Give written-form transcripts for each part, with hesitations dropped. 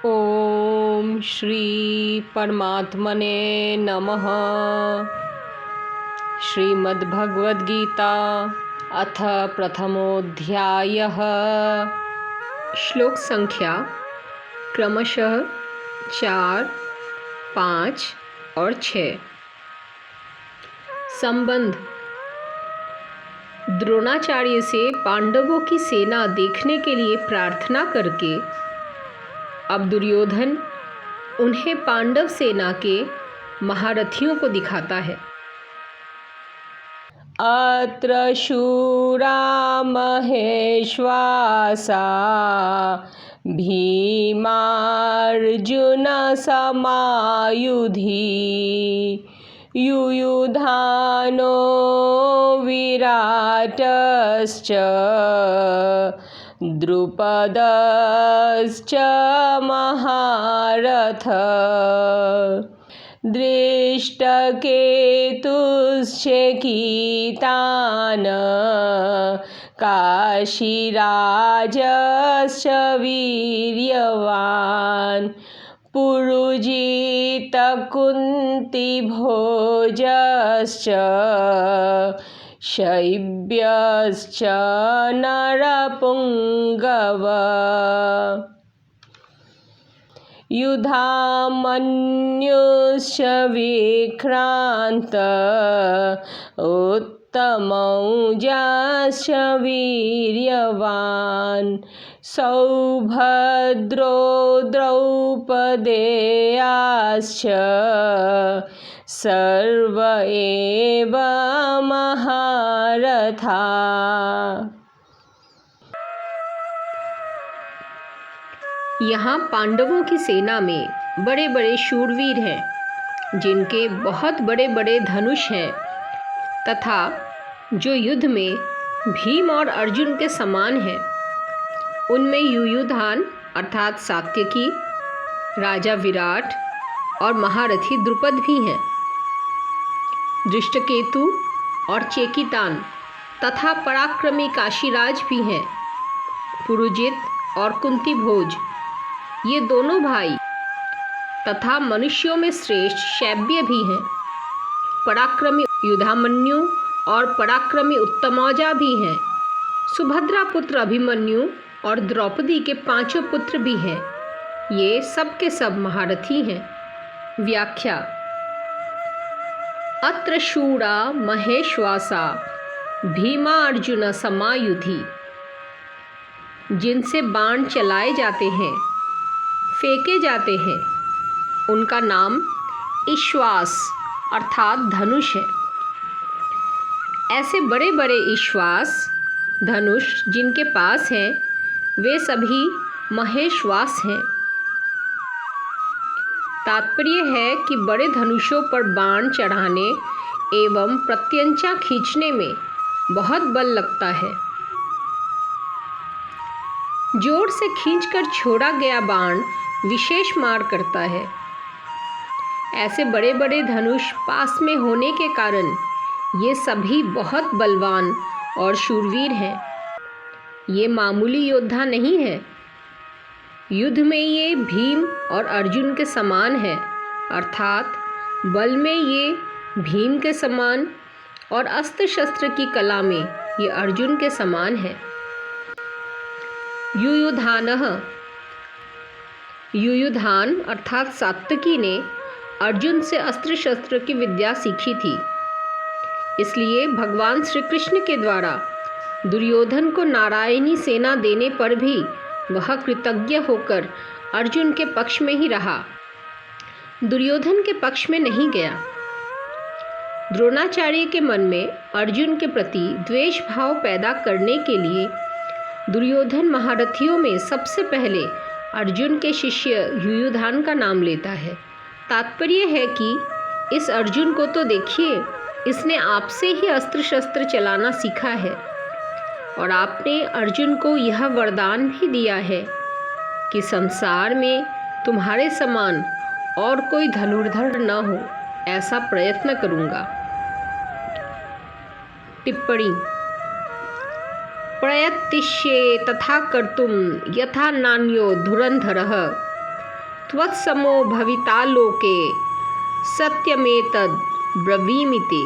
ओम श्री परमात्मने नमः। श्रीमद्भगवद्गीता अथ प्रथमोऽध्यायः। श्लोक संख्या क्रमशः 4, 5 और 6। संबंध। द्रोणाचार्य से पांडवों की सेना देखने के लिए प्रार्थना करके अब दुर्योधन उन्हें पांडव सेना के महारथियों को दिखाता है। अत्र शूरा महेश्वासा भीमार्जुन समायुधि युयुधानो विराटश्च द्रुपदश्च महारथ दृष्टकेतुश्च कीतान् काशीराजश्च वीर्यवान् पुरुजित कुन्तिभोजश्च शैब्यश्च नरपुङ्गव युधामन्युश्च विक्रान्त उत्तमौजाश्च वीर्यवान् सौभद्रो द्रौपदेयाश्च सर्व एव महारथा। यहाँ पांडवों की सेना में बड़े बड़े शूरवीर हैं, जिनके बहुत बड़े बड़े धनुष हैं तथा जो युद्ध में भीम और अर्जुन के समान हैं। उनमें युयुधान अर्थात सात्यकी, राजा विराट और महारथी द्रुपद भी हैं। दृष्टकेतु और चेकितान तथा पराक्रमी काशीराज भी हैं। पुरुजित और कुंतीभोज ये दोनों भाई तथा मनुष्यों में श्रेष्ठ शैब्य भी हैं। पराक्रमी युधामन्यु और पराक्रमी उत्तमौजा भी हैं। सुभद्रा पुत्र अभिमन्यु और द्रौपदी के 5 पुत्र भी हैं। ये सब के सब महारथी हैं। व्याख्या। अत्र शूरा महेश्वासा भीमा अर्जुन समायुधि। जिनसे बाण चलाए जाते हैं, फेंके जाते हैं, उनका नाम ईश्वास अर्थात धनुष है। ऐसे बड़े बड़े ईश्वास धनुष जिनके पास हैं, वे सभी महेश्वास हैं। तात्पर्य है कि बड़े धनुषों पर बाण चढ़ाने एवं प्रत्यंचा खींचने में बहुत बल लगता है। जोर से खींचकर छोड़ा गया बाण विशेष मार करता है। ऐसे बड़े बड़े धनुष पास में होने के कारण ये सभी बहुत बलवान और शूरवीर हैं। ये मामूली योद्धा नहीं है। युद्ध में ये भीम और अर्जुन के समान है, अर्थात बल में ये भीम के समान और अस्त्र शस्त्र की कला में ये अर्जुन के समान है। युयुधान अर्थात सात्यकी ने अर्जुन से अस्त्र शस्त्र की विद्या सीखी थी। इसलिए भगवान श्री कृष्ण के द्वारा दुर्योधन को नारायणी सेना देने पर भी वह कृतज्ञ होकर अर्जुन के पक्ष में ही रहा, दुर्योधन के पक्ष में नहीं गया। द्रोणाचार्य के मन में अर्जुन के प्रति द्वेष भाव पैदा करने के लिए दुर्योधन महारथियों में सबसे पहले अर्जुन के शिष्य युयुधान का नाम लेता है। तात्पर्य है कि इस अर्जुन को तो देखिए, इसने आपसे ही अस्त्र शस्त्र चलाना सीखा है और आपने अर्जुन को यह वरदान भी दिया है कि संसार में तुम्हारे समान और कोई धनुर्धर न हो, ऐसा प्रयत्न करूँगा। टिप्पणी। प्रयत्तिष्ये तथा कर्तुं यथा नान्यो धुरंधरः त्वत्समो भविता लोके सत्यमेतद् ब्रवीमिति।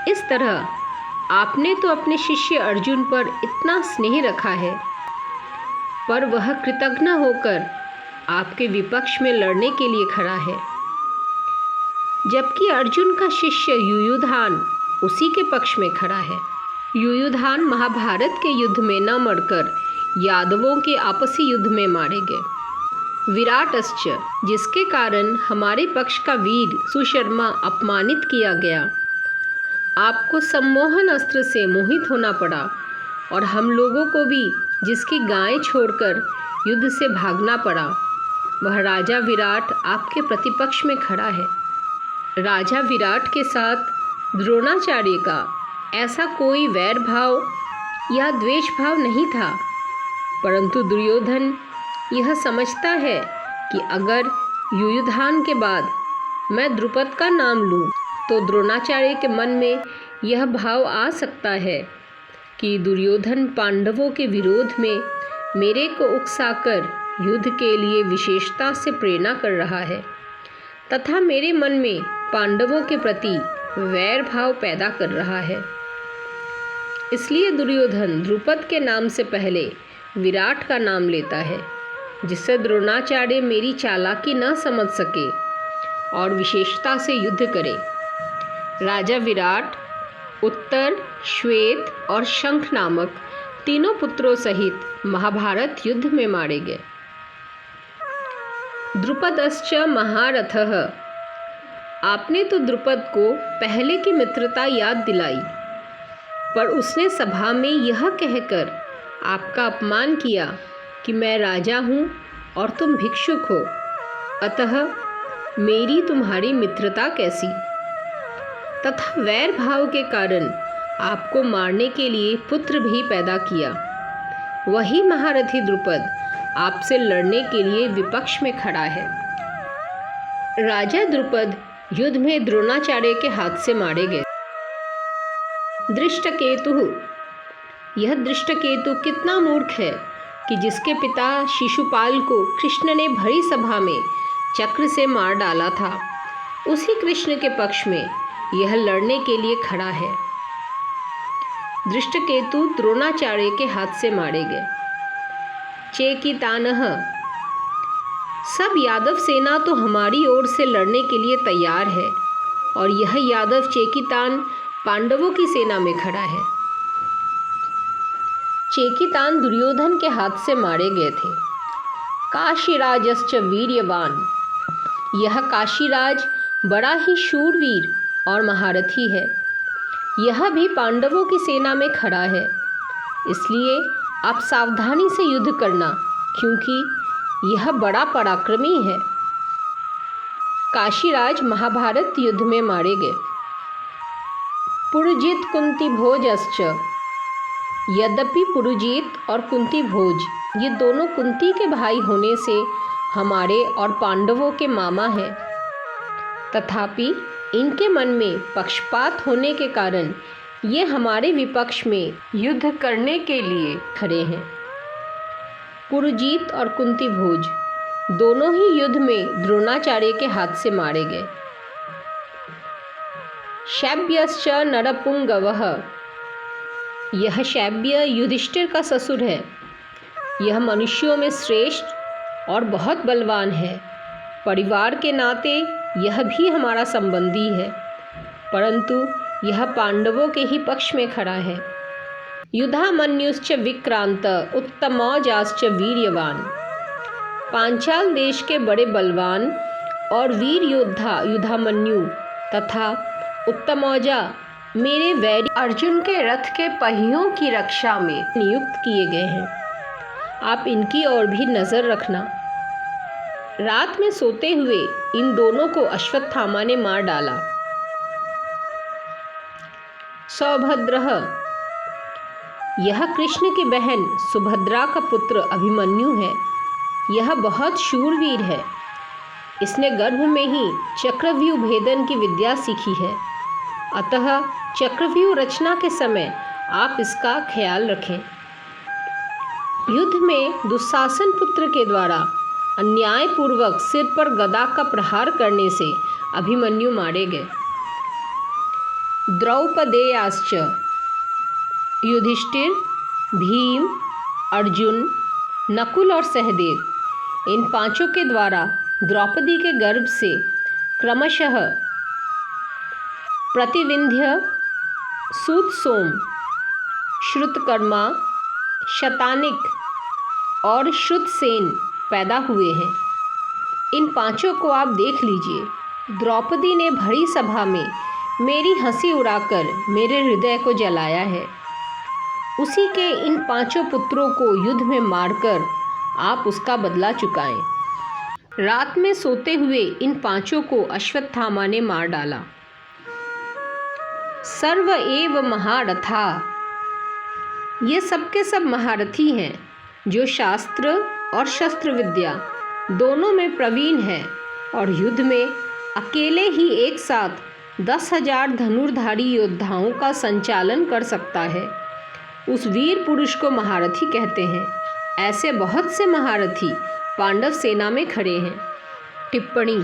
इस तरह आपने तो अपने शिष्य अर्जुन पर इतना स्नेह रखा है, पर वह कृतज्ञ होकर आपके विपक्ष में लड़ने के लिए खड़ा है, जबकि अर्जुन का शिष्य युयुधान उसी के पक्ष में खड़ा है। युयुधान महाभारत के युद्ध में न मरकर यादवों के आपसी युद्ध में मारे गए। विराटश्च, जिसके कारण हमारे पक्ष का वीर सुशर्मा अपमानित किया गया, आपको सम्मोहन अस्त्र से मोहित होना पड़ा, और हम लोगों को भी जिसकी गायें छोड़कर युद्ध से भागना पड़ा, वह राजा विराट आपके प्रतिपक्ष में खड़ा है। राजा विराट के साथ द्रोणाचार्य का ऐसा कोई वैर भाव या द्वेष भाव नहीं था, परंतु दुर्योधन यह समझता है कि अगर युयुधान के बाद मैं द्रुपद का नाम लूँ तो द्रोणाचार्य के मन में यह भाव आ सकता है कि दुर्योधन पांडवों के विरोध में मेरे को उकसाकर युद्ध के लिए विशेषता से प्रेरणा कर रहा है तथा मेरे मन में पांडवों के प्रति वैर भाव पैदा कर रहा है। इसलिए दुर्योधन द्रुपद के नाम से पहले विराट का नाम लेता है, जिससे द्रोणाचार्य मेरी चालाकी न समझ सके और विशेषता से युद्ध करे। राजा विराट उत्तर, श्वेत और शंख नामक तीनों पुत्रों सहित महाभारत युद्ध में मारे गए। द्रुपदश्च महारथः, आपने तो द्रुपद को पहले की मित्रता याद दिलाई, पर उसने सभा में यह कहकर आपका अपमान किया कि मैं राजा हूँ और तुम भिक्षुक हो, अतः मेरी तुम्हारी मित्रता कैसी। तथा वैर भाव के कारण आपको मारने के लिए पुत्र भी पैदा किया। वही महारथी द्रुपद आपसे लड़ने के लिए विपक्ष में खड़ा है। राजा द्रुपद युद्ध में द्रोणाचार्य के हाथ से मारे गए। दृष्टकेतु, यह दृष्टकेतु कितना मूर्ख है कि जिसके पिता शिशुपाल को कृष्ण ने भरी सभा में चक्र से मार डाला था, उसी कृष्ण के पक्ष में यह लड़ने के लिए खड़ा है। दृष्टकेतु द्रोणाचार्य के हाथ से मारे गए। चेकितानः, सब यादव सेना तो हमारी ओर से लड़ने के लिए तैयार है, और यह यादव चेकितान पांडवों की सेना में खड़ा है। चेकितान दुर्योधन के हाथ से मारे गए थे। काशीराजश्च वीर्यवान, यह काशीराज बड़ा ही शूरवीर और महारथी है, यह भी पांडवों की सेना में खड़ा है। इसलिए आप सावधानी से युद्ध करना, क्योंकि यह बड़ा पराक्रमी है। काशीराज महाभारत युद्ध में मारे गए। पुरुजित कुंती भोजश्च, यद्यपि पुरुजित और कुंती भोज ये दोनों कुंती के भाई होने से हमारे और पांडवों के मामा हैं, तथापि इनके मन में पक्षपात होने के कारण ये हमारे विपक्ष में युद्ध करने के लिए खड़े हैं। पुरुजीत और कुंती भोज दोनों ही युद्ध में द्रोणाचार्य के हाथ से मारे गए। शैब्यश्च नरपुंगवः, यह शैब्य युधिष्ठिर का ससुर है। यह मनुष्यों में श्रेष्ठ और बहुत बलवान है। परिवार के नाते यह भी हमारा संबंधी है, परंतु यह पांडवों के ही पक्ष में खड़ा है। युधामन्युश्च विक्रांत उत्तमौजाश्च वीर्यवान, पांचाल देश के बड़े बलवान और वीर योद्धा युधामन्यु तथा उत्तमौजा मेरे वैरी अर्जुन के रथ के पहियों की रक्षा में नियुक्त किए गए हैं। आप इनकी ओर भी नज़र रखना। रात में सोते हुए इन दोनों को अश्वत्थामा ने मार डाला। सौभद्रः, यह कृष्ण की बहन सुभद्रा का पुत्र अभिमन्यु है। यह बहुत शूरवीर है। इसने गर्भ में ही चक्रव्यूह भेदन की विद्या सीखी है, अतः चक्रव्यूह रचना के समय आप इसका ख्याल रखें। युद्ध में दुशासन पुत्र के द्वारा अन्यायपूर्वक सिर पर गदा का प्रहार करने से अभिमन्यु मारे गए। द्रौपदेयाश्च युधिष्ठिर, भीम, अर्जुन, नकुल और सहदेव, इन पांचों के द्वारा द्रौपदी के गर्भ से क्रमशः प्रतिविंध्य, सूतसोम, श्रुतकर्मा, शतानिक और श्रुतसेन पैदा हुए हैं। इन पांचों को आप देख लीजिए। द्रौपदी ने भरी सभा में मेरी हंसी उड़ाकर मेरे हृदय को जलाया है। उसी के इन पांचों पुत्रों को युद्ध में मारकर आप उसका बदला चुकाएं। रात में सोते हुए इन पांचों को अश्वत्थामा ने मार डाला। सर्व एव महारथा, ये सबके सब महारथी हैं जो शास्त्र और शस्त्र विद्या दोनों में प्रवीण है और युद्ध में अकेले ही एक साथ 10,000 धनुर्धारी योद्धाओं का संचालन कर सकता है। उस वीर पुरुष को महारथी कहते हैं। ऐसे बहुत से महारथी पांडव सेना में खड़े हैं। टिप्पणी: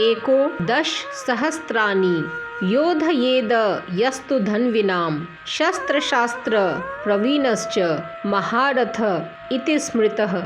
एको 10 सहस्त्राणि योधयेद यस्तु धन्विनाम शस्त्रशास्त्र प्रवीणश्च महारथ इति स्मृतः।